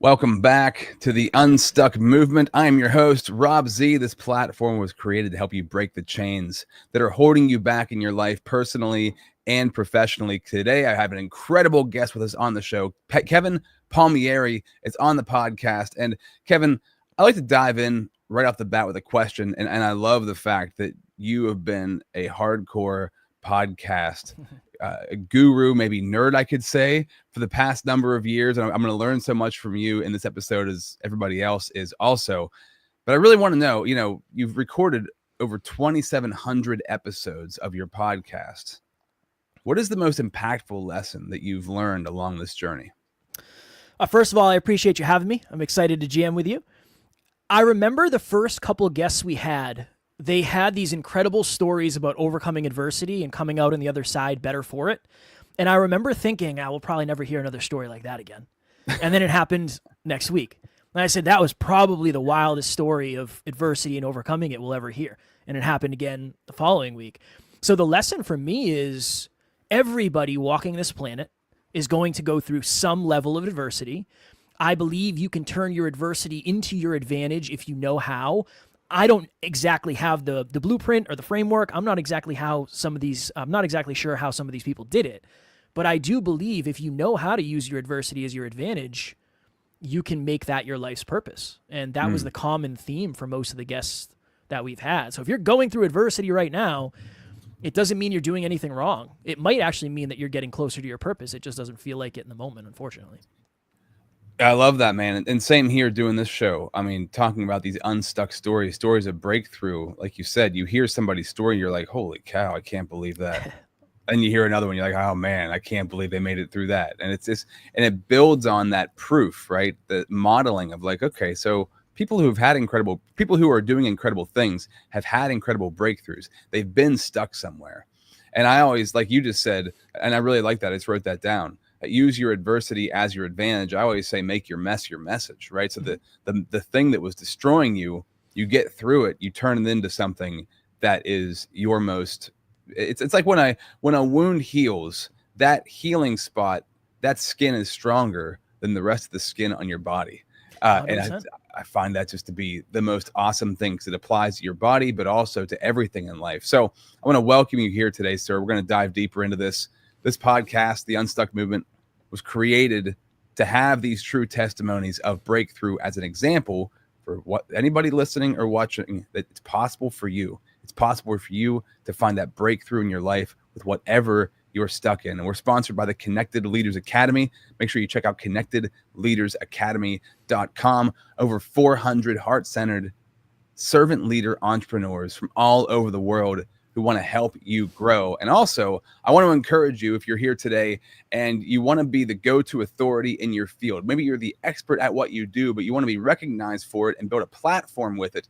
Welcome back to the Unstuck movement. I am your host, Rob Z. This platform was created to help you break the chains that are holding you back in your life personally and professionally. Today, I have an incredible guest with us on the show. Kevin Palmieri is on the podcast. And Kevin, I like to dive in right off the bat with a question. And I love the fact that you have been a hardcore podcast a guru, maybe nerd, I could say, for the past number of years. And I'm going to learn so much from you in this episode as everybody else is also. But I really want to know, you've recorded over 2,700 episodes of your podcast. What is the most impactful lesson that you've learned along this journey? First of all, I appreciate you having me. I'm excited to jam with you. I remember the first couple of guests we had. They had these incredible stories about overcoming adversity and coming out on the other side better for it. And I remember thinking, I will probably never hear another story like that again. And then it happened next week. And I said, that was probably the wildest story of adversity and overcoming it we'll ever hear. And it happened again the following week. So the lesson for me is everybody walking this planet is going to go through some level of adversity. I believe you can turn your adversity into your advantage if you know how. I don't exactly have the blueprint or the framework. I'm not exactly sure how some of these people did it. But I do believe if you know how to use your adversity as your advantage, you can make that your life's purpose. And that was the common theme for most of the guests that we've had. So if you're going through adversity right now, it doesn't mean you're doing anything wrong. It might actually mean that you're getting closer to your purpose. It just doesn't feel like it in the moment, unfortunately. I love that, man. And same here doing this show. I mean, talking about these unstuck stories of breakthrough. Like you said, you hear somebody's story, you're like, holy cow, I can't believe that. And you hear another one, you're like, oh man, I can't believe they made it through that. And it's just, and it builds on that proof, right? The modeling of like, okay, so people who are doing incredible things have had incredible breakthroughs. They've been stuck somewhere. And I always, like you just said, and I really like that, I just wrote that down. Use your adversity as your advantage. I always say, make your mess your message, right? So the thing that was destroying you, you get through it, you turn it into something that is your most. It's like when a wound heals, that healing spot, that skin is stronger than the rest of the skin on your body. And I find that just to be the most awesome thing because it applies to your body, but also to everything in life. So I want to welcome you here today, sir. We're going to dive deeper into this. This podcast, the Unstuck Movement, was created to have these true testimonies of breakthrough as an example for what anybody listening or watching, that it's possible for you. It's possible for you to find that breakthrough in your life with whatever you're stuck in. And we're sponsored by the Connected Leaders Academy. Make sure you check out connectedleadersacademy.com. Over 400 heart-centered servant leader entrepreneurs from all over the world who want to help you grow. And also, I want to encourage you, if you're here today and you want to be the go-to authority in your field, maybe you're the expert at what you do, but you want to be recognized for it and build a platform with it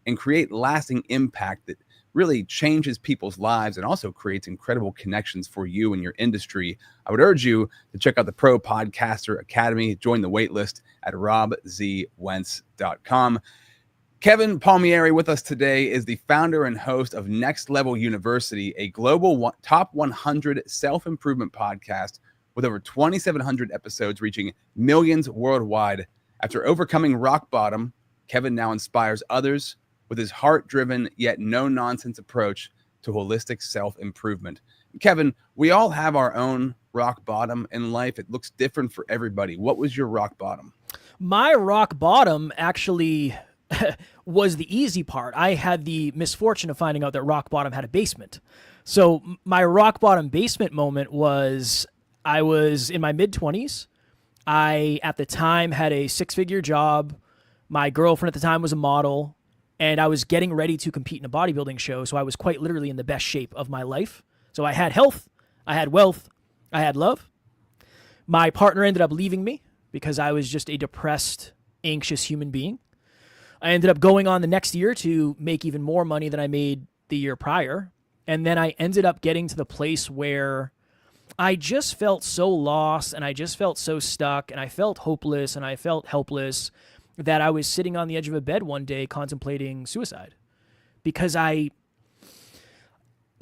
and create lasting impact that really changes people's lives and also creates incredible connections for you and your industry. I would urge you to check out the Pro Podcaster Academy, join the waitlist at robzwentz.com. Kevin Palmieri with us today is the founder and host of Next Level University, a global top 100 self-improvement podcast with over 2,700 episodes reaching millions worldwide. After overcoming rock bottom, Kevin now inspires others with his heart-driven yet no-nonsense approach to holistic self-improvement. Kevin, we all have our own rock bottom in life. It looks different for everybody. What was your rock bottom? My rock bottom actually was the easy part. I had the misfortune of finding out that rock bottom had a basement. So my rock bottom basement moment was I was in my mid-20s. I, at the time, had a 6-figure job. My girlfriend at the time was a model, and I was getting ready to compete in a bodybuilding show. So I was quite literally in the best shape of my life. So I had health, I had wealth, I had love. My partner ended up leaving me because I was just a depressed, anxious human being. I ended up going on the next year to make even more money than I made the year prior. And then I ended up getting to the place where I just felt so lost and I just felt so stuck and I felt hopeless and I felt helpless that I was sitting on the edge of a bed one day contemplating suicide because in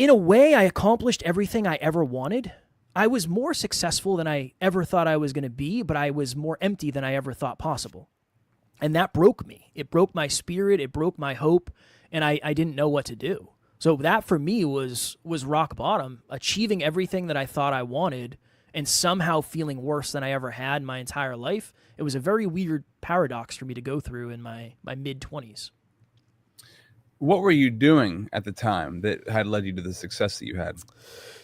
a way, I accomplished everything I ever wanted. I was more successful than I ever thought I was going to be, but I was more empty than I ever thought possible. And that broke me. It broke my spirit. It broke my hope. And I didn't know what to do. So that for me was rock bottom, achieving everything that I thought I wanted and somehow feeling worse than I ever had in my entire life. It was a very weird paradox for me to go through in my mid-20s. What were you doing at the time that had led you to the success that you had?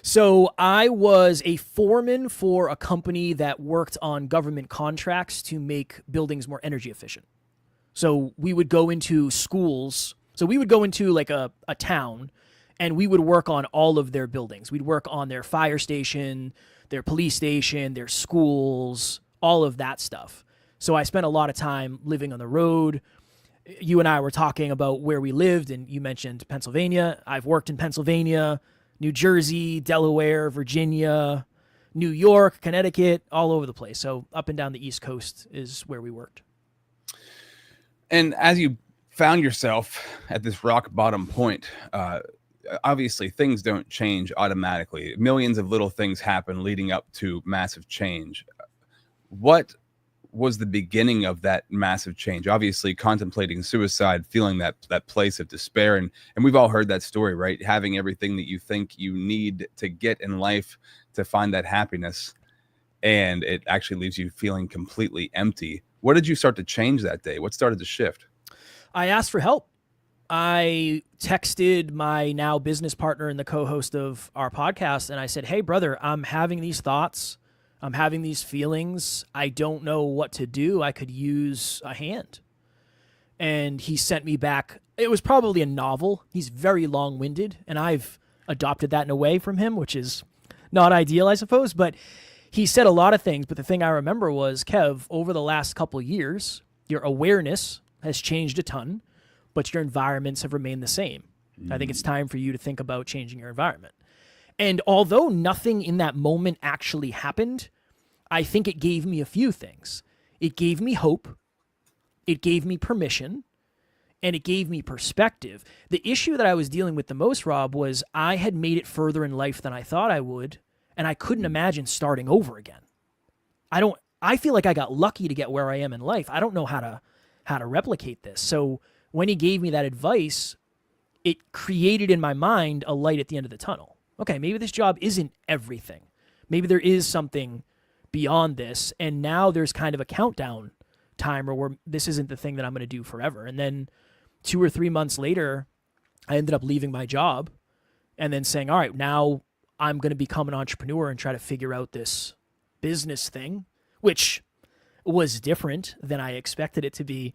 So I was a foreman for a company that worked on government contracts to make buildings more energy efficient. So we would go into schools. So we would go into like a town and we would work on all of their buildings. We'd work on their fire station, their police station, their schools, all of that stuff. So I spent a lot of time living on the road. You and I were talking about where we lived, and you mentioned Pennsylvania. I've worked in Pennsylvania, New Jersey, Delaware, Virginia, New York, Connecticut, all over the place. So up and down the East Coast is where we worked. And as you found yourself at this rock bottom point, obviously things don't change automatically. Millions of little things happen leading up to massive change. What was the beginning of that massive change? Obviously contemplating suicide, feeling that place of despair. And we've all heard that story, right? Having everything that you think you need to get in life to find that happiness. And it actually leaves you feeling completely empty. What did you start to change that day? What started to shift? I asked for help. I texted my now business partner and the co-host of our podcast, and I said, hey, brother, I'm having these thoughts. I'm having these feelings. I don't know what to do. I could use a hand. And he sent me back. It was probably a novel. He's very long-winded, and I've adopted that in a way from him, which is not ideal, I suppose. But he said a lot of things. But the thing I remember was, Kev, over the last couple of years, your awareness has changed a ton, but your environments have remained the same. I think it's time for you to think about changing your environment. And although nothing in that moment actually happened, I think it gave me a few things. It gave me hope, it gave me permission, and it gave me perspective. The issue that I was dealing with the most, Rob, was I had made it further in life than I thought I would, and I couldn't imagine starting over again. I feel like I got lucky to get where I am in life. I don't know how to replicate this. So when he gave me that advice, it created in my mind a light at the end of the tunnel. Okay, maybe this job isn't everything. Maybe there is something beyond this, and now there's kind of a countdown timer where this isn't the thing that I'm going to do forever. And then 2 or 3 months later, I ended up leaving my job and then saying, all right, now I'm going to become an entrepreneur and try to figure out this business thing, which was different than I expected it to be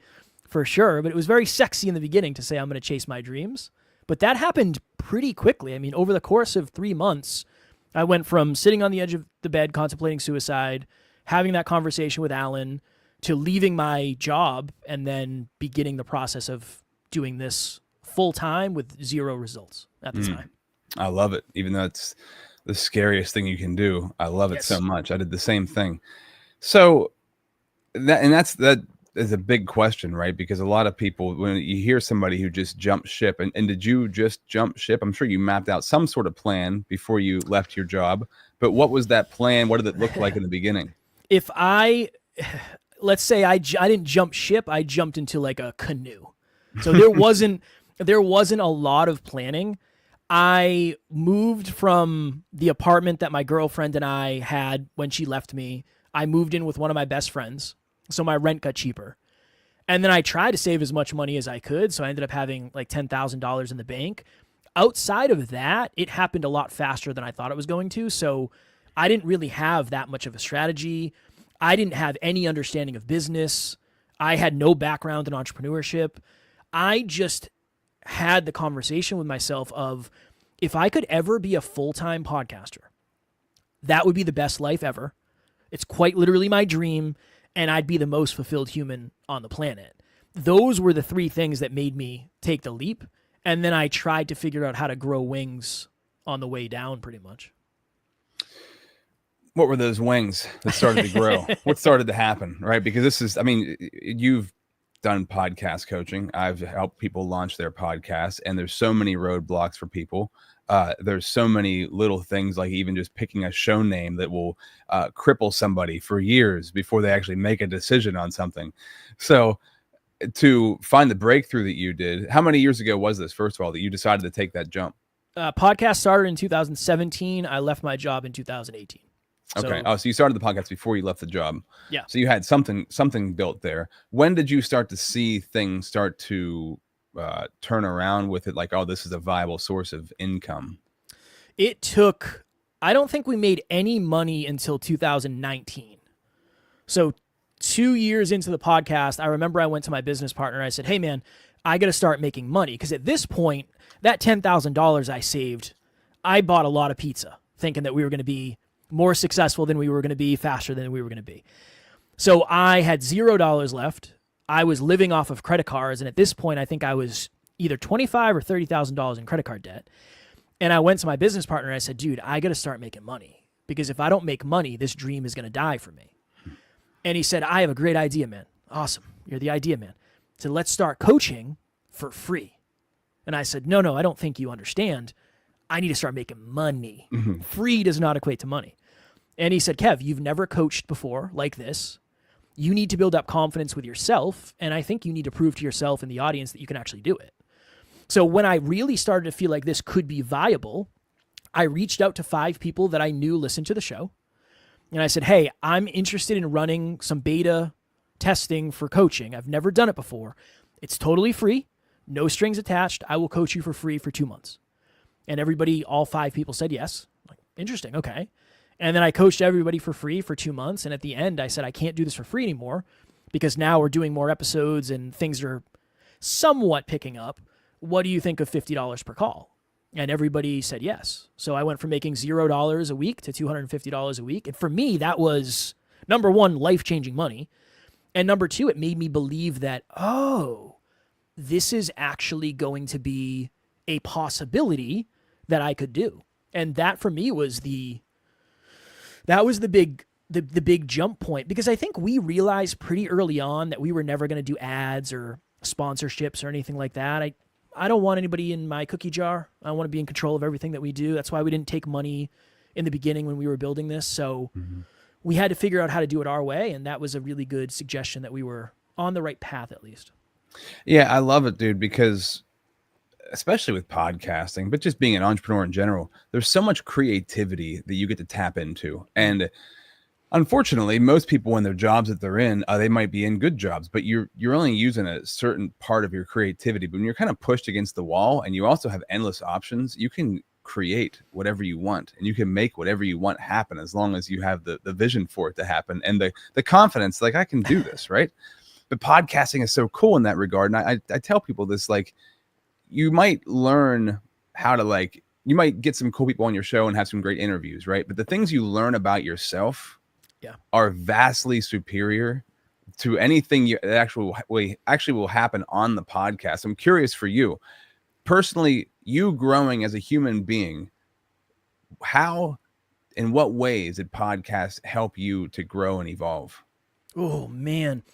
for sure. But it was very sexy in the beginning to say I'm going to chase my dreams. But that happened pretty quickly. I mean, over the course of 3 months, I went from sitting on the edge of the bed contemplating suicide, having that conversation with Alan, to leaving my job and then beginning the process of doing this full time with 0 results at the time. I love it. Even though it's the scariest thing you can do, I love it so much. I did the same thing. So that is a big question, right? Because a lot of people, when you hear somebody who just jumped ship, and did you just jump ship? I'm sure you mapped out some sort of plan before you left your job, but what was that plan? What did it look like in the beginning? Let's say I didn't jump ship, I jumped into like a canoe. So there wasn't a lot of planning. I moved from the apartment that my girlfriend and I had when she left me. I moved in with one of my best friends, so my rent got cheaper. And then I tried to save as much money as I could, so I ended up having like $10,000 in the bank. Outside of that, it happened a lot faster than I thought it was going to, so I didn't really have that much of a strategy. I didn't have any understanding of business. I had no background in entrepreneurship. I just had the conversation with myself of, if I could ever be a full-time podcaster, that would be the best life ever. It's quite literally my dream, and I'd be the most fulfilled human on the planet. Those were the 3 things that made me take the leap, and then I tried to figure out how to grow wings on the way down, pretty much. What were those wings that started to grow? What started to happen, right? Because this is, I mean, you've done podcast coaching. I've helped people launch their podcasts, and there's so many roadblocks for people. there's so many little things, like even just picking a show name that will cripple somebody for years before they actually make a decision on something. So to find the breakthrough that you did, how many years ago was this, first of all, that you decided to take that jump? Podcast started in 2017. I left my job in 2018. Okay. So you started the podcast before you left the job. Yeah. So you had something built there. When did you start to see things start to turn around with it? Like, oh, this is a viable source of income. It took, I don't think we made any money until 2019. So 2 years into the podcast, I remember I went to my business partner. I said, hey man, I got to start making money. Because at this point, that $10,000 I saved, I bought a lot of pizza thinking that we were going to be more successful than we were going to be, faster than we were going to be. So I had $0 left. I was living off of credit cards. And at this point, I think I was either $25,000 or $30,000 in credit card debt. And I went to my business partner and I said, dude, I got to start making money, because if I don't make money, this dream is going to die for me. And he said, I have a great idea, man. Awesome. You're the idea man. He said, let's start coaching for free. And I said, no, I don't think you understand. I need to start making money. Mm-hmm. Free does not equate to money. And he said, Kev, you've never coached before like this. You need to build up confidence with yourself. And I think you need to prove to yourself and the audience that you can actually do it. So when I really started to feel like this could be viable, I reached out to 5 people that I knew listened to the show. And I said, hey, I'm interested in running some beta testing for coaching. I've never done it before. It's totally free. No strings attached. I will coach you for free for 2 months. And everybody, all 5 people said yes. Like, interesting. Okay. And then I coached everybody for free for 2 months. And at the end, I said, I can't do this for free anymore, because now we're doing more episodes and things are somewhat picking up. What do you think of $50 per call? And everybody said yes. So I went from making $0 a week to $250 a week. And for me, that was, number one, life-changing money. And number two, it made me believe that, oh, this is actually going to be a possibility that I could do. And that for me was the big jump point, because I think we realized pretty early on that we were never going to do ads or sponsorships or anything like that. I don't want anybody in my cookie jar. I want to be in control of everything that we do. That's why we didn't take money in the beginning when we were building this. So we had to figure out how to do it our way. And that was a really good suggestion that we were on the right path, at least. Yeah, I love it, dude, because especially with podcasting, but just being an entrepreneur in general, there's so much creativity that you get to tap into. And unfortunately, most people in their jobs that they're in, they might be in good jobs, but you're only using a certain part of your creativity. But when you're kind of pushed against the wall and you also have endless options, you can create whatever you want and you can make whatever you want happen, as long as you have the vision for it to happen and the confidence, like, I can do this, right? But podcasting is so cool in that regard. And I tell people this, like, you might learn how to, like, you might get some cool people on your show and have some great interviews, right? But the things you learn about yourself are vastly superior to anything that actually will happen on the podcast. I'm curious for you personally, you growing as a human being, how, in what ways did podcasts help you to grow and evolve? Oh man,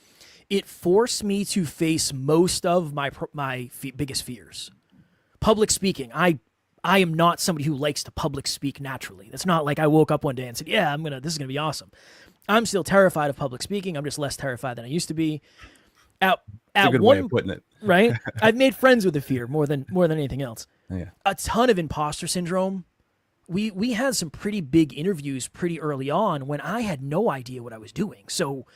it forced me to face most of my biggest fears. Public speaking. I am not somebody who likes to public speak naturally. That's not like I woke up one day and said, yeah, this is going to be awesome. I'm still terrified of public speaking. I'm just less terrified than I used to be. That's a good way of putting it. Right? I've made friends with the fear more than anything else. Yeah. A ton of imposter syndrome. We had some pretty big interviews pretty early on when I had no idea what I was doing. So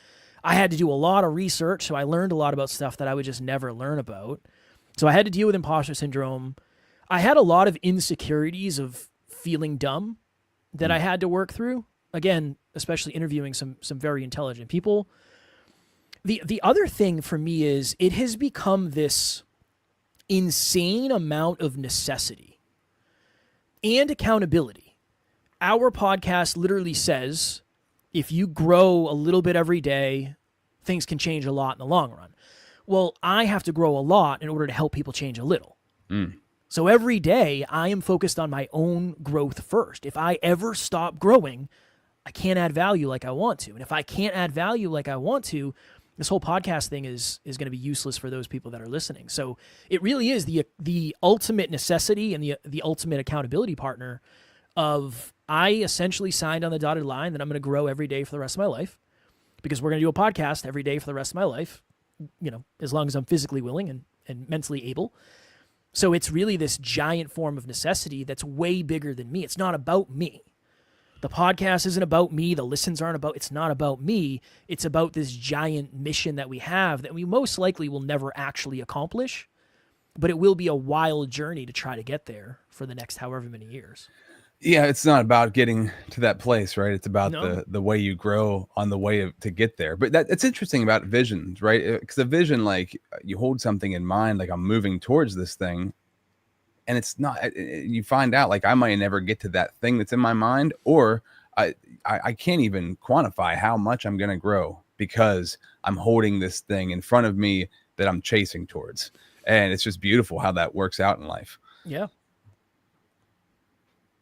I had to do a lot of research. So I learned a lot about stuff that I would just never learn about. So I had to deal with imposter syndrome. I had a lot of insecurities of feeling dumb that I had to work through. Again, especially interviewing some very intelligent people. The other thing for me is it has become this insane amount of necessity and accountability. Our podcast literally says, if you grow a little bit every day, things can change a lot in the long run. Well, I have to grow a lot in order to help people change a little. So every day I am focused on my own growth first. If I ever stop growing, I can't add value like I want to. And if I can't add value like I want to, this whole podcast thing is going to be useless for those people that are listening. So it really is the ultimate necessity and the ultimate accountability partner of I essentially signed on the dotted line that I'm going to grow every day for the rest of my life, because we're going to do a podcast every day for the rest of my life, as long as I'm physically willing and mentally able. So it's really this giant form of necessity that's way bigger than me. It's not about me. The podcast isn't about me. The listens aren't about, it's not about me. It's about this giant mission that we have that we most likely will never actually accomplish, but it will be a wild journey to try to get there for the next however many years. Yeah, it's not about getting to that place, right? It's about No. the way you grow on the way to get there. But it's interesting about visions, right? Because a vision, like you hold something in mind, like I'm moving towards this thing, and it's not. You find out like I might never get to that thing that's in my mind, or I can't even quantify how much I'm going to grow because I'm holding this thing in front of me that I'm chasing towards, and it's just beautiful how that works out in life. Yeah.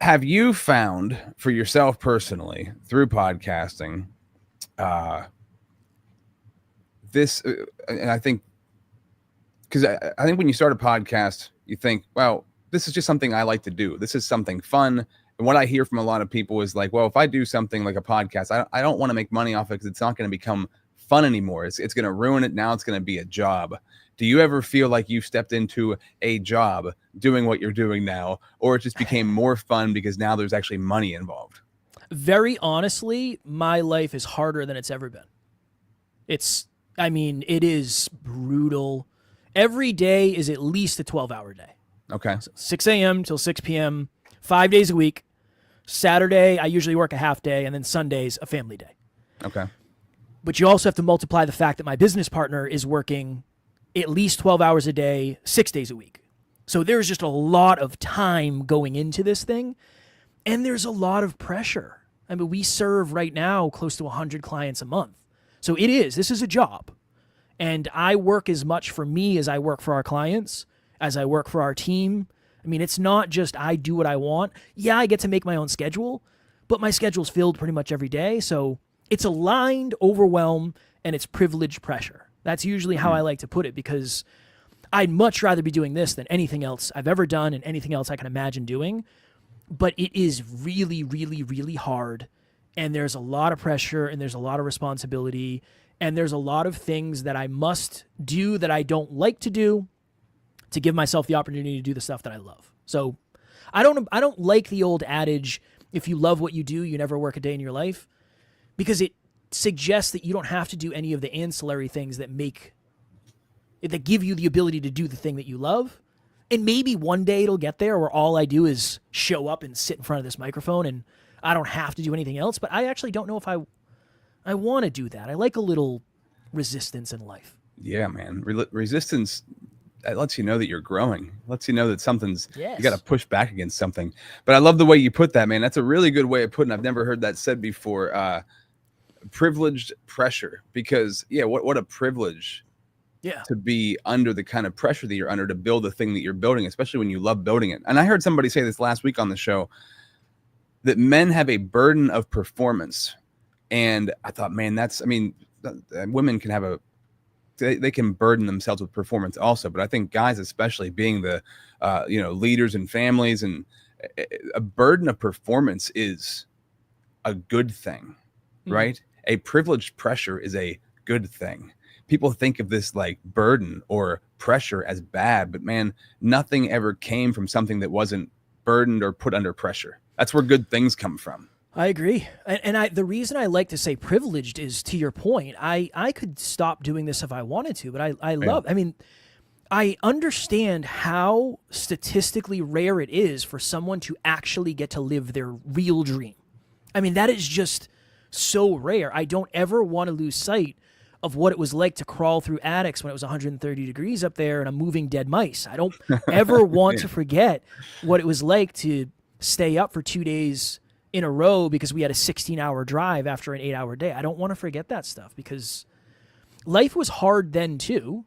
Have you found for yourself personally through podcasting this and I think because I think when you start a podcast you think, well, this is just something I like to do, this is something fun. And what I hear from a lot of people is like, well, if I do something like a podcast, I don't want to make money off it because it's not going to become fun anymore. It's going to ruin it. Now it's going to be a job. Do you ever feel like you stepped into a job doing what you're doing now, or it just became more fun because now there's actually money involved? Very honestly, my life is harder than it's ever been. It is brutal. Every day is at least a 12-hour day. Okay. So 6 a.m. till 6 p.m., 5 days a week. Saturday, I usually work a half day, and then Sunday's a family day. Okay. But you also have to multiply the fact that my business partner is working at least 12 hours a day, 6 days a week. So there's just a lot of time going into this thing, and there's a lot of pressure. I mean, we serve right now close to 100 clients a month. So this is a job. And I work as much for me as I work for our clients, as I work for our team. I mean, it's not just I do what I want. Yeah, I get to make my own schedule, but my schedule's filled pretty much every day. So it's aligned overwhelm and it's privileged pressure. That's usually how I like to put it, because I'd much rather be doing this than anything else I've ever done and anything else I can imagine doing. But it is really, really, really hard. And there's a lot of pressure and there's a lot of responsibility. And there's a lot of things that I must do that I don't like to do to give myself the opportunity to do the stuff that I love. So I don't like the old adage, if you love what you do, you never work a day in your life, because it suggests that you don't have to do any of the ancillary things that give you the ability to do the thing that you love. And maybe one day it'll get there where all I do is show up and sit in front of this microphone and I don't have to do anything else. But I actually don't know if I want to do that. I like a little resistance in life. Yeah, man. Resistance, that lets you know that you're growing. It lets you know that something's, Yes. you got to push back against something. But I love the way you put that, man. That's a really good way of putting it. I've never heard that said before. Privileged pressure, because what a privilege to be under the kind of pressure that you're under to build the thing that you're building, especially when you love building it. And I heard somebody say this last week on the show, that men have a burden of performance. And I thought, man, women can have they can burden themselves with performance also, but I think guys, especially being the leaders in families, and a burden of performance is a good thing, right? A privileged pressure is a good thing. People think of this like burden or pressure as bad, but man, nothing ever came from something that wasn't burdened or put under pressure. That's where good things come from. I agree. And the reason I like to say privileged is, to your point, I could stop doing this if I wanted to, but I understand how statistically rare it is for someone to actually get to live their real dream. I mean, that is just so rare. I don't ever want to lose sight of what it was like to crawl through attics when it was 130 degrees up there and I'm moving dead mice. I don't ever want to forget what it was like to stay up for 2 days in a row because we had a 16-hour drive after an 8-hour day. I don't want to forget that stuff, because life was hard then too,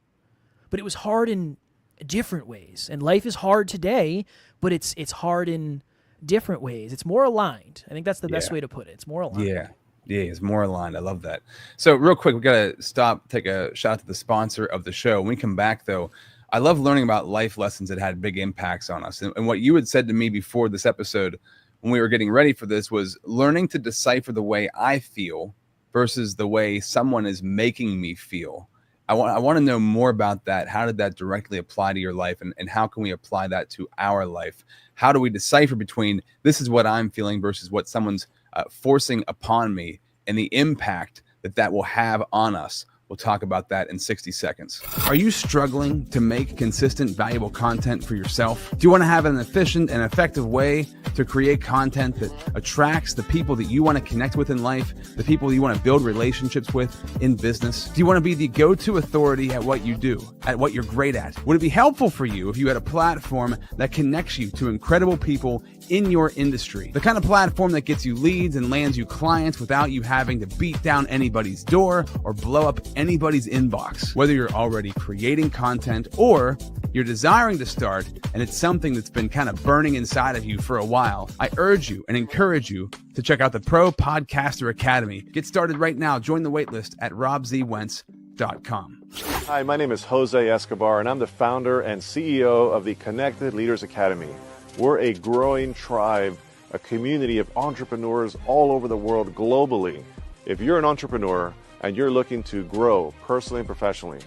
but it was hard in different ways. And life is hard today, but it's hard in different ways. It's more aligned. I think that's the best way to put it. It's more aligned. Yeah, it's more aligned. I love that. So, real quick, we got to stop, take a shout out to the sponsor of the show. When we come back, though, I love learning about life lessons that had big impacts on us. And what you had said to me before this episode, when we were getting ready for this, was learning to decipher the way I feel versus the way someone is making me feel. I want to know more about that. How did that directly apply to your life? And how can we apply that to our life? How do we decipher between this is what I'm feeling versus what someone's forcing upon me, and the impact that that will have on us? We'll talk about that in 60 seconds. Are you struggling to make consistent, valuable content for yourself? Do you want to have an efficient and effective way to create content that attracts the people that you want to connect with in life, the people you want to build relationships with in business? Do you want to be the go-to authority at what you do, at what you're great at? Would it be helpful for you if you had a platform that connects you to incredible people in your industry? The kind of platform that gets you leads and lands you clients without you having to beat down anybody's door or blow up anybody's inbox. Whether you're already creating content or you're desiring to start and it's something that's been kind of burning inside of you for a while, I urge you and encourage you to check out the Pro Podcaster Academy. Get started right now. Join the waitlist at robzwentz.com. Hi, my name is Jose Escobar, and I'm the founder and CEO of the Connected Leaders Academy. We're a growing tribe, a community of entrepreneurs all over the world globally. If you're an entrepreneur and you're looking to grow personally and professionally,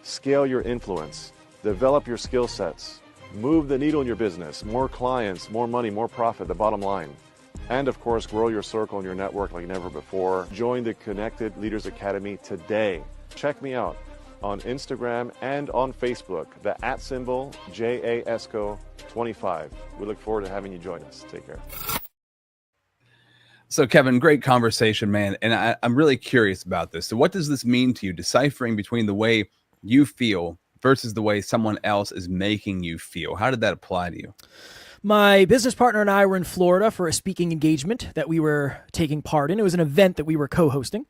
scale your influence, develop your skill sets, move the needle in your business, more clients, more money, more profit, the bottom line, and of course, grow your circle and your network like never before, join the Connected Leaders Academy today. Check me out on Instagram and on Facebook, the @ JAESCO25. We look forward to having you join us. Take care. So, Kevin, great conversation, man. And I'm really curious about this. So what does this mean to you, deciphering between the way you feel versus the way someone else is making you feel? How did that apply to you? My business partner and I were in Florida for a speaking engagement that we were taking part in. It was an event that we were co-hosting.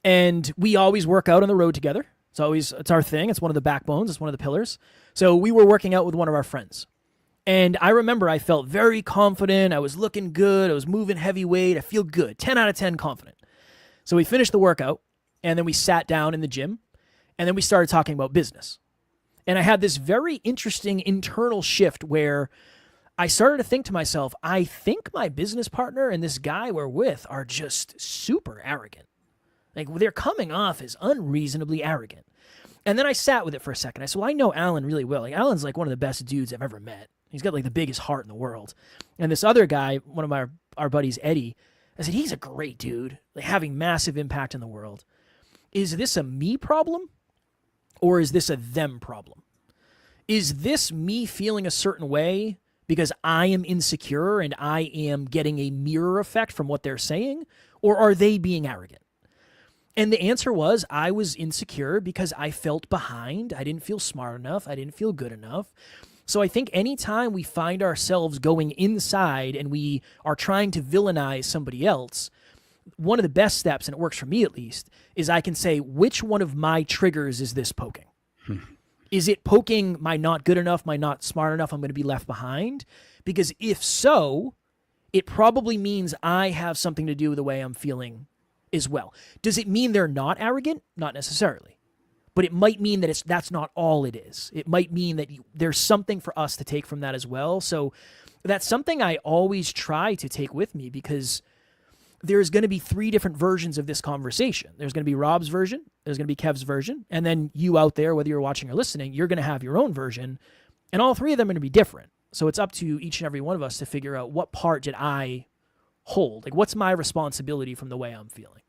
And we always work out on the road together. It's our thing. It's one of the backbones. It's one of the pillars. So we were working out with one of our friends. And I remember I felt very confident. I was looking good. I was moving heavy weight. I feel good. 10 out of 10 confident. So we finished the workout, and then we sat down in the gym, and then we started talking about business. And I had this very interesting internal shift where I started to think to myself, I think my business partner and this guy we're with are just super arrogant. Like, they're coming off as unreasonably arrogant. And then I sat with it for a second. I said, well, I know Alan really well. Like, Alan's like one of the best dudes I've ever met. He's got like the biggest heart in the world. And this other guy, one of our buddies, Eddie, I said, he's a great dude, like having massive impact in the world. Is this a me problem or is this a them problem? Is this me feeling a certain way because I am insecure and I am getting a mirror effect from what they're saying, or are they being arrogant? And the answer was I was insecure because I felt behind. I didn't feel smart enough. I didn't feel good enough. So I think anytime we find ourselves going inside and we are trying to villainize somebody else, one of the best steps, and it works for me at least, is I can say, which one of my triggers is this poking? Is it poking my not good enough, my not smart enough, I'm going to be left behind? Because if so, it probably means I have something to do with the way I'm feeling as well. Does it mean they're not arrogant? Not necessarily. But it might mean that that's not all it is. It might mean that there's something for us to take from that as well. So that's something I always try to take with me, because there's going to be 3 different versions of this conversation. There's going to be Rob's version, there's going to be Kev's version, and then you out there, whether you're watching or listening, you're going to have your own version, and all 3 of them are going to be different. So it's up to each and every one of us to figure out what part did I hold? Like, what's my responsibility from the way I'm feeling?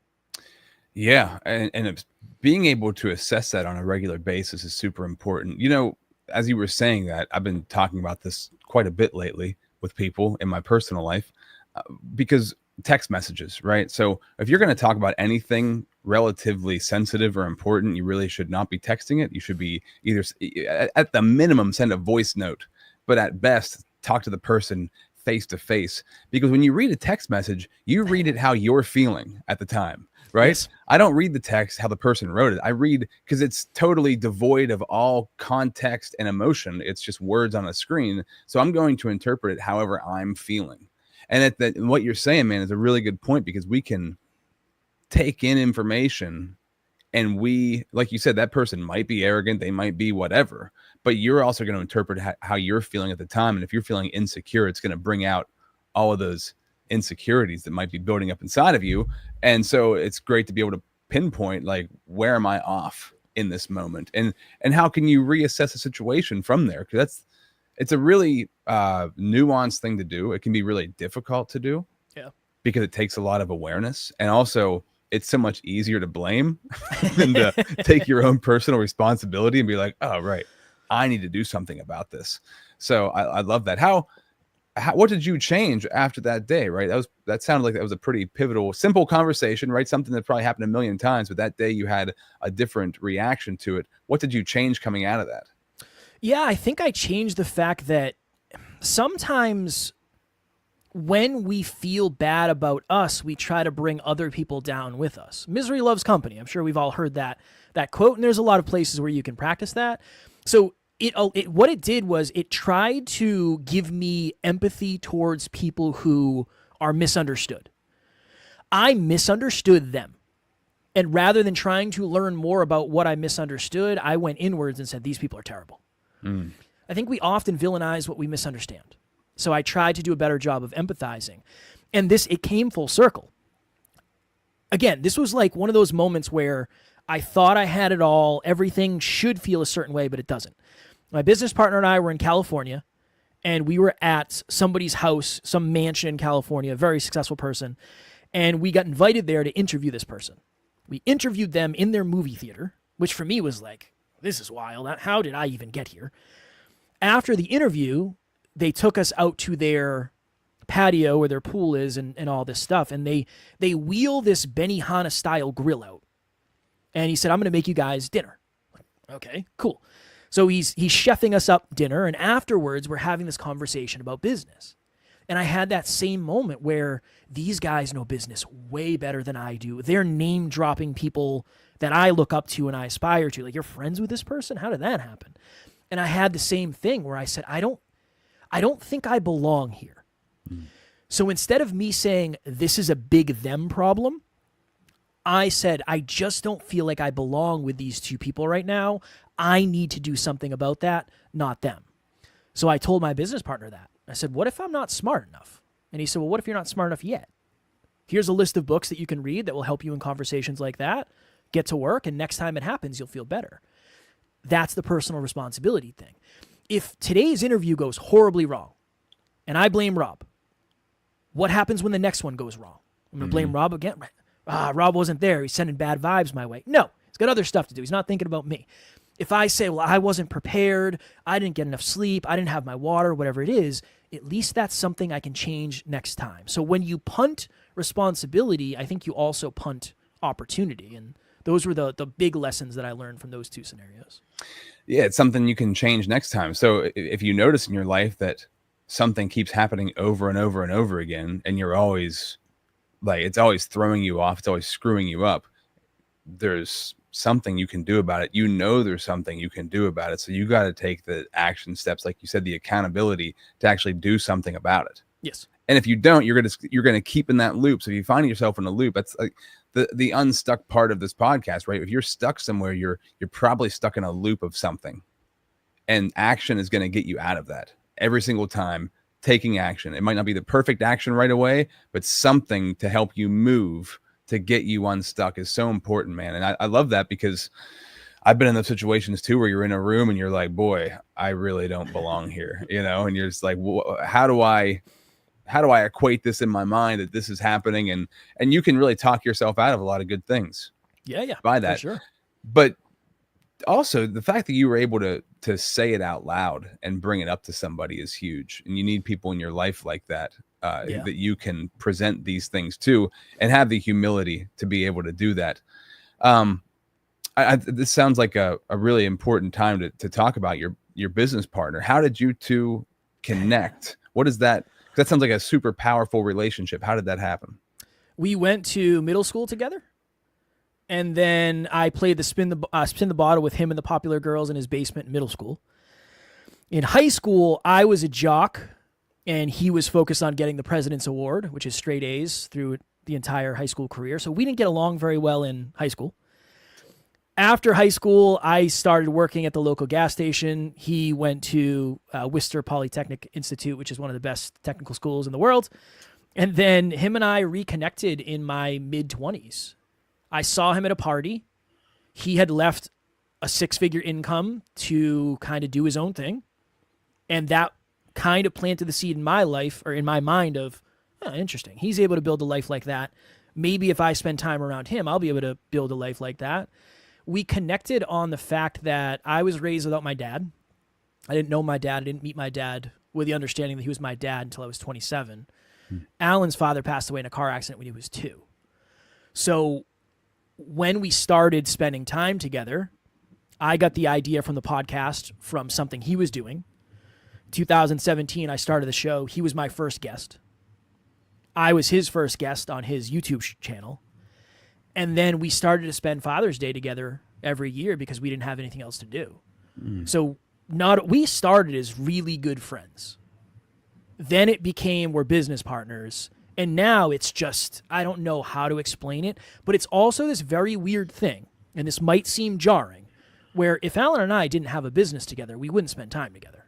Yeah, and being able to assess that on a regular basis is super important. You know, as you were saying that, I've been talking about this quite a bit lately with people in my personal life, because text messages, right? So if you're going to talk about anything relatively sensitive or important, you really should not be texting it. You should be either, at the minimum, send a voice note, but at best, talk to the person face to face. Because when you read a text message, you read it how you're feeling at the time. Right? Yes. I don't read the text how the person wrote it. I read because it's totally devoid of all context and emotion. It's just words on a screen. So I'm going to interpret it however I'm feeling. And what you're saying, man, is a really good point, because we can take in information, and we, like you said, that person might be arrogant, they might be whatever, but you're also going to interpret how you're feeling at the time. And if you're feeling insecure, it's going to bring out all of those insecurities that might be building up inside of you. And so it's great to be able to pinpoint, like, where am I off in this moment, and how can you reassess the situation from there? Because it's a really nuanced thing to do. It can be really difficult to do, because it takes a lot of awareness, and also it's so much easier to blame than to take your own personal responsibility and be like, oh, right, I need to do something about this. So I love that. What did you change after that day? Right. That sounded like that was a pretty pivotal, simple conversation, right? Something that probably happened a million times, but that day you had a different reaction to it. What did you change coming out of that? Yeah, I think I changed the fact that sometimes when we feel bad about us, we try to bring other people down with us. Misery loves company. I'm sure we've all heard that quote, and there's a lot of places where you can practice that. So what it did was it tried to give me empathy towards people who are misunderstood. I misunderstood them. And rather than trying to learn more about what I misunderstood, I went inwards and said, these people are terrible. I think we often villainize what we misunderstand. So I tried to do a better job of empathizing. And it came full circle. Again, this was like one of those moments where I thought I had it all. Everything should feel a certain way, but it doesn't. My business partner and I were in California, and we were at somebody's house, some mansion in California, a very successful person, and we got invited there to interview this person. We interviewed them in their movie theater, which for me was like, this is wild. How did I even get here? After the interview, they took us out to their patio where their pool is and all this stuff, and they wheel this Benihana-style grill out. And he said, I'm going to make you guys dinner. Okay, cool. So he's chefing us up dinner, and afterwards we're having this conversation about business. And I had that same moment where these guys know business way better than I do. They're name-dropping people that I look up to and I aspire to. Like, you're friends with this person? How did that happen? And I had the same thing where I said, I don't think I belong here. So instead of me saying, this is a big them problem, I said, I just don't feel like I belong with these two people right now. I need to do something about that, not them. So I told my business partner that. I said, what if I'm not smart enough? And he said, well, what if you're not smart enough yet? Here's a list of books that you can read that will help you in conversations like that. Get to work, and next time it happens, you'll feel better. That's the personal responsibility thing. If today's interview goes horribly wrong, and I blame Rob, what happens when the next one goes wrong? I'm going to blame Rob again? Rob wasn't there. He's sending bad vibes my way. No, he's got other stuff to do. He's not thinking about me. If I say, well, I wasn't prepared, I didn't get enough sleep, I didn't have my water, whatever it is, at least that's something I can change next time. So when you punt responsibility, I think you also punt opportunity. And those were the big lessons that I learned from those two scenarios. Yeah, it's something you can change next time. So if you notice in your life that something keeps happening over and over and over again, and you're always like, it's always throwing you off, it's always screwing you up, there's something you can do about it. You know, there's something you can do about it. So you got to take the action steps, like you said, the accountability to actually do something about it. Yes. And if you don't, you're gonna keep in that loop. So if you find yourself in a loop, that's like the unstuck part of this podcast, right? If you're stuck somewhere, you're probably stuck in a loop of something, and action is going to get you out of that every single time. Taking action, it might not be the perfect action right away, but something to help you move to get you unstuck is so important, man. And I love that, because I've been in those situations too, where you're in a room and you're like, boy, I really don't belong here, you know, and you're just like, how do I equate this in my mind that this is happening? And you can really talk yourself out of a lot of good things. Yeah. By that. For sure. But also the fact that you were able to say it out loud and bring it up to somebody is huge. And you need people in your life like that, that you can present these things to, and have the humility to be able to do that. This sounds like a really important time to talk about your business partner. How did you two connect? What is that? That sounds like a super powerful relationship. How did that happen? We went to middle school together, and then I played the spin the bottle with him and the popular girls in his basement in middle school. In high school, I was a jock, and he was focused on getting the President's Award, which is straight A's through the entire high school career. So we didn't get along very well in high school. After high school, I started working at the local gas station. He went to Worcester Polytechnic Institute, which is one of the best technical schools in the world. And then him and I reconnected in my mid-20s. I saw him at a party. He had left a six-figure income to kind of do his own thing. And that kind of planted the seed in my life, or in my mind, of, oh, interesting. He's able to build a life like that. Maybe if I spend time around him, I'll be able to build a life like that. We connected on the fact that I was raised without my dad. I didn't know my dad. I didn't meet my dad with the understanding that he was my dad until I was 27. Alan's father passed away in a car accident when he was 2. So when we started spending time together, I got the idea from the podcast from something he was doing. 2017, I started the show. He was my first guest. I was his first guest on his YouTube channel. And then we started to spend Father's Day together every year because we didn't have anything else to do. So we started as really good friends. Then it became we're business partners. And now it's just, I don't know how to explain it, but it's also this very weird thing, and this might seem jarring, where if Alan and I didn't have a business together, we wouldn't spend time together.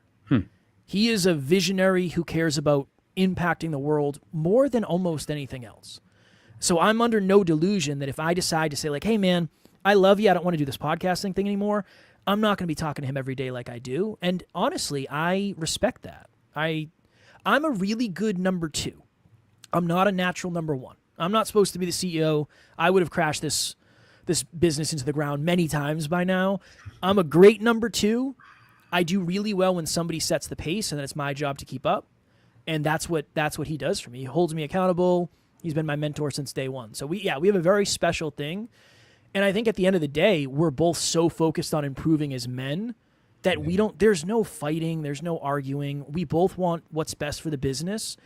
He is a visionary who cares about impacting the world more than almost anything else. So I'm under no delusion that if I decide to say, like, hey, man, I love you, I don't want to do this podcasting thing anymore, I'm not going to be talking to him every day like I do. And honestly, I respect that. I'm a really good number 2. I'm not a natural number 1. I'm not supposed to be the CEO. I would have crashed this business into the ground many times by now. I'm a great number 2. I do really well when somebody sets the pace, and then it's my job to keep up. And that's what he does for me. He holds me accountable. He's been my mentor since day one. So we have a very special thing. And I think at the end of the day, we're both so focused on improving as men that there's no fighting, there's no arguing. We both want what's best for the business.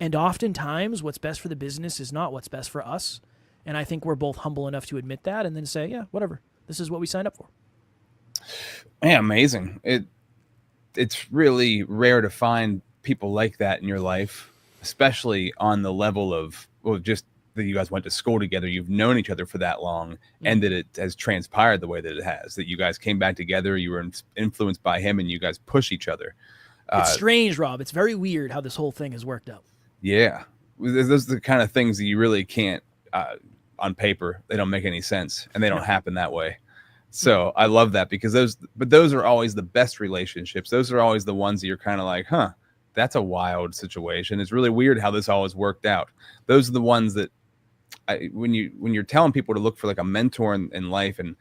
And oftentimes what's best for the business is not what's best for us. And I think we're both humble enough to admit that and then say, yeah, whatever. This is what we signed up for. Yeah, amazing. It's really rare to find people like that in your life, especially on the level of, well, just that you guys went to school together, you've known each other for that long, and that it has transpired the way that it has, that you guys came back together, you were influenced by him, and you guys push each other. It's strange, Rob. It's very weird how this whole thing has worked out. Yeah. Those are the kind of things that you really can't, on paper, they don't make any sense, and they don't happen that way. So I love that, because those are always the best relationships. Those are always the ones that you're kind of like, huh, that's a wild situation. It's really weird how this always worked out. Those are the ones that when you're telling people to look for like a mentor in life, and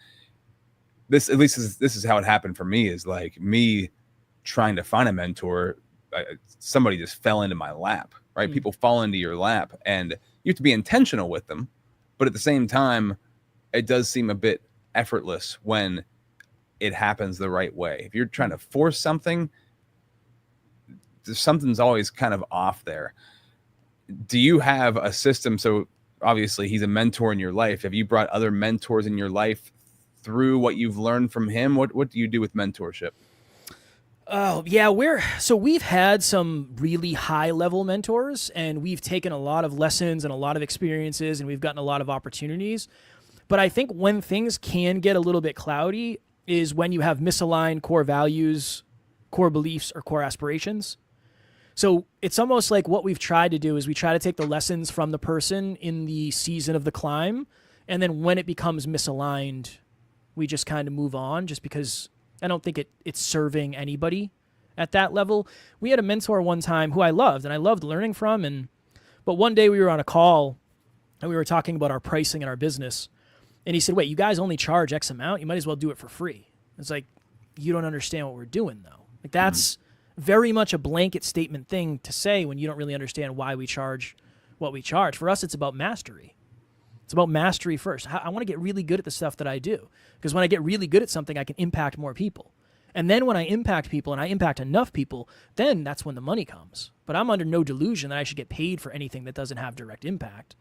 this, at least this is how it happened for me, is like me trying to find a mentor. Somebody just fell into my lap, right? People fall into your lap, and you have to be intentional with them. But at the same time, it does seem a bit effortless when it happens the right way. If you're trying to force something, something's always kind of off there. Do you have a system? So obviously he's a mentor in your life. Have you brought other mentors in your life through what you've learned from him? What do you do with mentorship? Oh, yeah, we've had some really high level mentors, and we've taken a lot of lessons and a lot of experiences, and we've gotten a lot of opportunities. But I think when things can get a little bit cloudy is when you have misaligned core values, core beliefs, or core aspirations. So it's almost like what we've tried to do is we try to take the lessons from the person in the season of the climb, and then when it becomes misaligned, we just kind of move on, just because I don't think it's serving anybody at that level. We had a mentor one time who I loved, and I loved learning from, but one day we were on a call, and we were talking about our pricing and our business. And he said, wait, you guys only charge X amount? You might as well do it for free. It's like, you don't understand what we're doing, though. Like, that's very much a blanket statement thing to say when you don't really understand why we charge what we charge. For us, it's about mastery. It's about mastery first. I want to get really good at the stuff that I do, because when I get really good at something, I can impact more people. And then when I impact people and I impact enough people, then that's when the money comes. But I'm under no delusion that I should get paid for anything that doesn't have direct impact.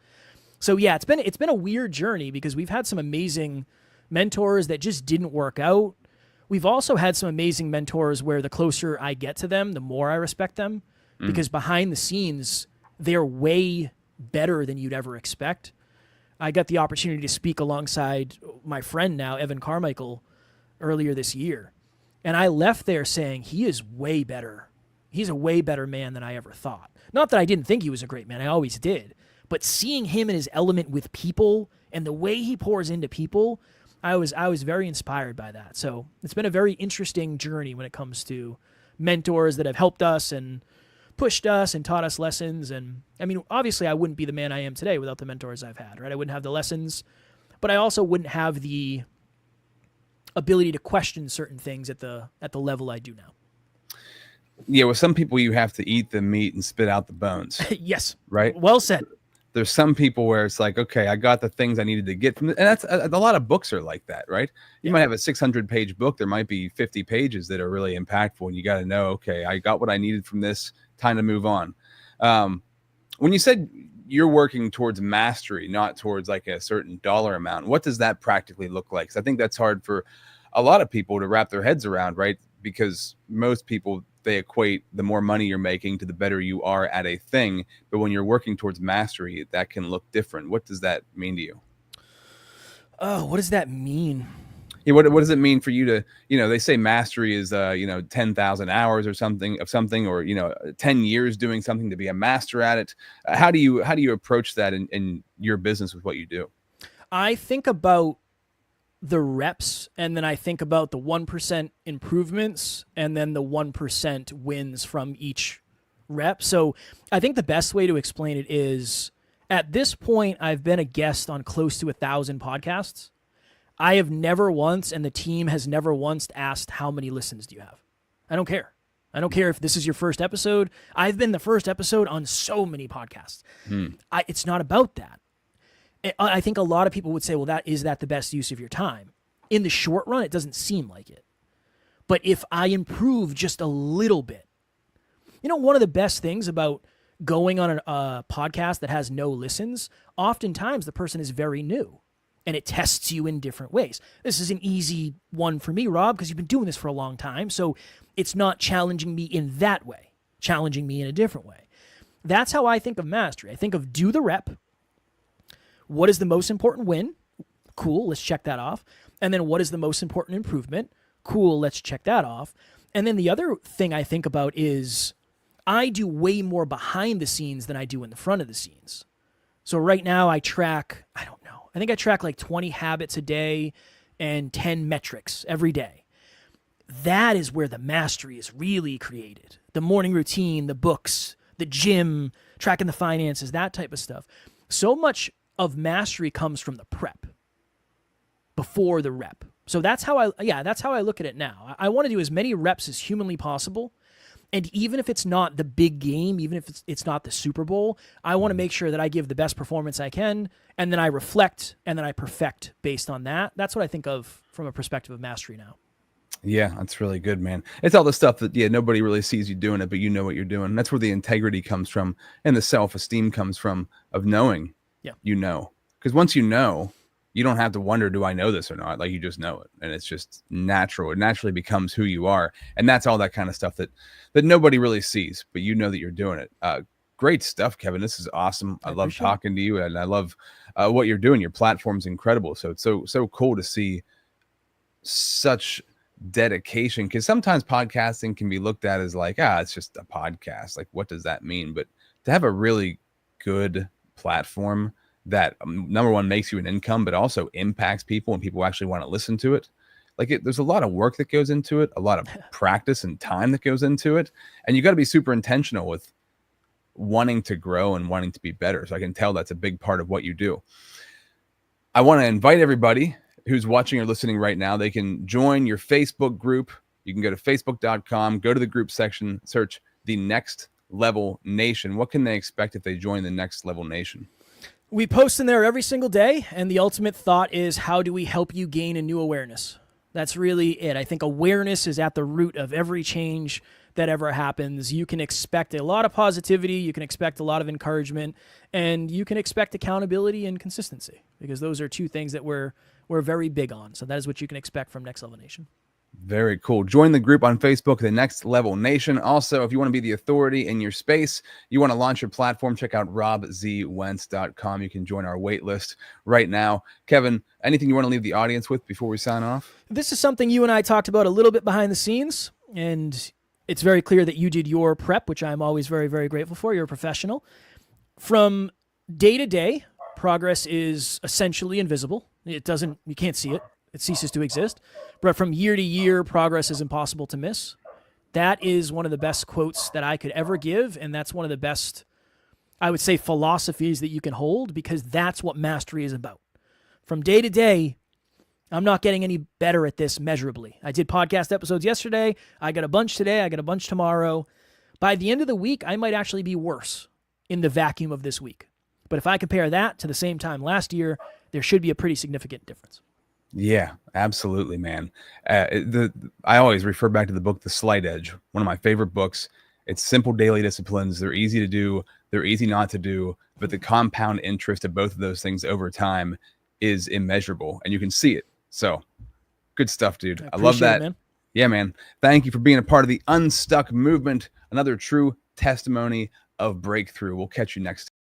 So yeah, it's been a weird journey, because we've had some amazing mentors that just didn't work out. We've also had some amazing mentors where the closer I get to them, the more I respect them, because behind the scenes, they're way better than you'd ever expect. I got the opportunity to speak alongside my friend now, Evan Carmichael, earlier this year. And I left there saying he is way better. He's a way better man than I ever thought. Not that I didn't think he was a great man. I always did. But seeing him in his element with people and the way he pours into people, I was very inspired by that. So it's been a very interesting journey when it comes to mentors that have helped us and pushed us and taught us lessons. And I mean, obviously I wouldn't be the man I am today without the mentors I've had, right? I wouldn't have the lessons, but I also wouldn't have the ability to question certain things at the level I do now. Yeah, with some people you have to eat the meat and spit out the bones. Yes. Right? Well said. There's some people where it's like, okay, I got the things I needed to get from it. And that's a lot of books are like that, right? You might have a 600-page book. There might be 50 pages that are really impactful. And you got to know, okay, I got what I needed from this. Time to move on. When you said you're working towards mastery, not towards like a certain dollar amount, what does that practically look like? 'Cause I think that's hard for a lot of people to wrap their heads around, right? Because most people, they equate the more money you're making to the better you are at a thing. But when you're working towards mastery, that can look different. What does that mean to you? Oh, what does that mean? Yeah, what does it mean for you to, they say mastery is, 10,000 hours or something, or, 10 years doing something to be a master at it. How do you approach that in your business with what you do? I think about the reps, and then I think about the 1% improvements, and then the 1% wins from each rep. So I think the best way to explain it is, at this point, I've been a guest on close to 1,000 podcasts. I have never once, and the team has never once asked, how many listens do you have? I don't care. I don't care if this is your first episode. I've been the first episode on so many podcasts. It's not about that. I think a lot of people would say, well, is that the best use of your time? In the short run, it doesn't seem like it. But if I improve just a little bit, one of the best things about going on a podcast that has no listens, oftentimes the person is very new. And it tests you in different ways. This is an easy one for me, Rob, because you've been doing this for a long time. So it's not challenging me in that way, challenging me in a different way. That's how I think of mastery. I think of do the rep. What is the most important win? Cool, let's check that off. And then what is the most important improvement? Cool, let's check that off. And then the other thing I think about is I do way more behind the scenes than I do in the front of the scenes. So right now I track, I think I track like 20 habits a day and 10 metrics every day. That is where the mastery is really created. The morning routine, the books, the gym, tracking the finances, that type of stuff. So much of mastery comes from the prep before the rep. So that's how I look at it now. I want to do as many reps as humanly possible. And even if it's not the big game, even if it's not the Super Bowl, I want to make sure that I give the best performance I can, and then I reflect, and then I perfect based on that. That's what I think of from a perspective of mastery now. Yeah, that's really good, man. It's all the stuff that, nobody really sees you doing it, but you know what you're doing. That's where the integrity comes from, and the self-esteem comes from, of knowing, Because once you know, you don't have to wonder, do I know this or not? Like, you just know it, and it's just natural. It naturally becomes who you are, and that's all that kind of stuff that nobody really sees, but you know that you're doing it. Great stuff, Kevin. This is awesome. I love talking to you, and I love what you're doing. Your platform's incredible. So it's so cool to see such dedication, because sometimes podcasting can be looked at as like, it's just a podcast. Like, what does that mean? But to have a really good platform that, number one, makes you an income, but also impacts people and people actually want to listen to it. There's a lot of work that goes into it, a lot of practice and time that goes into it. And you got to be super intentional with wanting to grow and wanting to be better. So I can tell that's a big part of what you do. I want to invite everybody who's watching or listening right now. They can join your Facebook group. You can go to facebook.com, go to the group section, search the Next Level Nation. What can they expect if they join the Next Level Nation? We post in there every single day, and the ultimate thought is, how do we help you gain a new awareness? That's really it. I think awareness is at the root of every change that ever happens. You can expect a lot of positivity, you can expect a lot of encouragement, and you can expect accountability and consistency, because those are two things that we're very big on. So that is what you can expect from Next Level Nation. Very cool. Join the group on Facebook, The Next Level Nation. Also, if you want to be the authority in your space, you want to launch your platform, check out robzwentz.com. You can join our wait list right now. Kevin, anything you want to leave the audience with before we sign off? This is something you and I talked about a little bit behind the scenes, and it's very clear that you did your prep, which I'm always very, very grateful for. You're a professional. From day to day, progress is essentially invisible. You can't see it. It ceases to exist. But from year to year, progress is impossible to miss. That is one of the best quotes that I could ever give, and that's one of the best, I would say, philosophies that you can hold, because that's what mastery is about. From day to day, I'm not getting any better at this measurably. I did podcast episodes yesterday. I got a bunch today. I got a bunch tomorrow. By the end of the week, I might actually be worse in the vacuum of this week. But if I compare that to the same time last year, there should be a pretty significant difference. Yeah, absolutely, man. I always refer back to the book, The Slight Edge, one of my favorite books. It's simple daily disciplines. They're easy to do. They're easy not to do. But the compound interest of both of those things over time is immeasurable, and you can see it. So good stuff, dude. I love that. Man. Yeah, man. Thank you for being a part of the Unstuck movement. Another true testimony of breakthrough. We'll catch you next time.